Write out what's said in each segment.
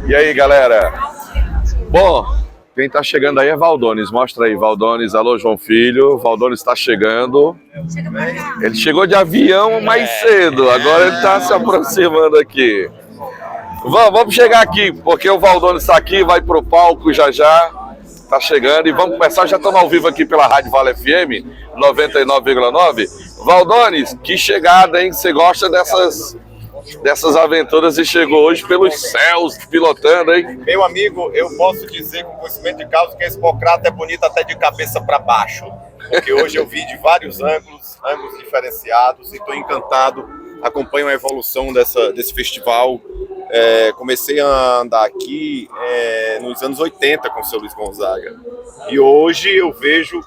E aí, galera? Bom, quem tá chegando aí é Valdones. Mostra aí, Valdones. Alô, João Filho. Valdones tá chegando. Ele chegou de avião mais cedo. Agora ele tá se aproximando aqui. Vamos chegar aqui, porque o Valdones tá aqui, vai pro palco já já. Tá chegando e vamos começar. Já estamos ao vivo aqui pela Rádio Vale FM 99,9. Valdones, que chegada, hein? Você gosta dessas aventuras e chegou hoje pelos céus, pilotando, hein? Meu amigo, eu posso dizer com conhecimento de causa que esse Hipocrata é bonito até de cabeça para baixo. Porque hoje eu vi de vários ângulos diferenciados e estou encantado. Acompanho a evolução desse festival. Comecei a andar aqui nos anos 80 com o seu Luiz Gonzaga. E hoje eu vejo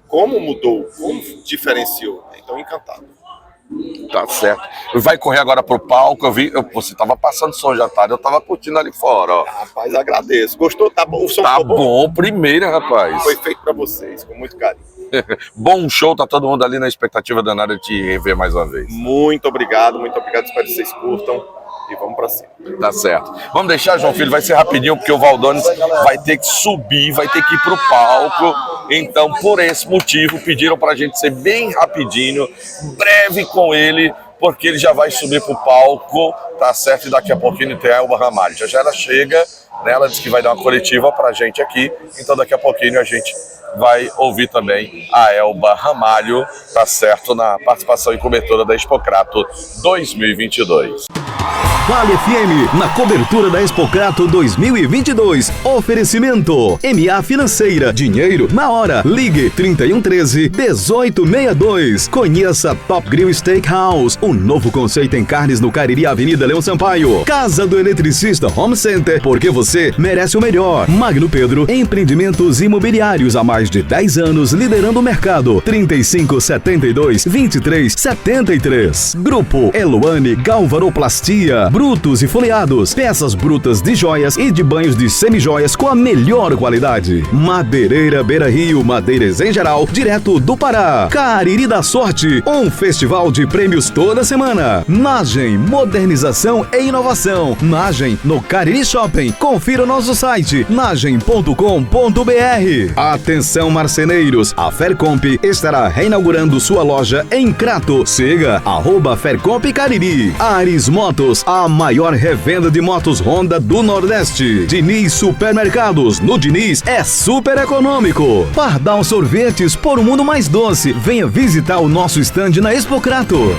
como mudou, como diferenciou. Então, encantado. Tá certo. Vai correr agora pro palco. Eu vi, você tava passando som já tarde, eu tava curtindo ali fora, ó. Rapaz, agradeço. Gostou? Tá bom? O som tá ficou bom, primeira, rapaz. Foi feito pra vocês, com muito carinho. Bom show, tá todo mundo ali na expectativa danada de te rever mais uma vez. Muito obrigado, espero que vocês curtam. E vamos pra cima. Tá certo. Vamos deixar, João Filho, vai ser rapidinho, porque o Valdones vai ter que subir, vai ter que ir pro palco. Então, por esse motivo, pediram pra gente ser bem rapidinho, breve com ele, porque ele já vai subir pro palco, tá certo? E daqui a pouquinho tem a Elba Ramalho. Já ela chega, né? Ela disse que vai dar uma coletiva pra gente aqui, então daqui a pouquinho a gente vai ouvir também a Elba Ramalho, tá certo? Na participação e cobertura da Expocrato 2022. Vale FM, na cobertura da Expocrato 2022. Oferecimento MA Financeira, dinheiro na hora. Ligue 3113-1862. Conheça Top Grill Steakhouse, um novo conceito em carnes no Cariri, Avenida Leão Sampaio. Casa do Eletricista Home Center, porque você merece o melhor. Magno Pedro, empreendimentos imobiliários há mais de 10 anos, liderando o mercado. 3572-2373. Grupo Eluane Galvanoplastia, brutos e folheados, peças brutas de joias e de banhos de semijoias com a melhor qualidade. Madeireira Beira Rio, madeiras em geral, direto do Pará. Cariri da Sorte, um festival de prêmios toda semana. Nagem, modernização e inovação. Nagem no Cariri Shopping. Confira o nosso site, nagem.com.br. Atenção marceneiros, a Fercomp estará reinaugurando sua loja em Crato. Siga @Fercomp Cariri. Ares Motos, a maior revenda de motos Honda do Nordeste. Diniz Supermercados, no Diniz é super econômico. Pardal Sorvetes, por um mundo mais doce. Venha visitar o nosso stand na Expocrato.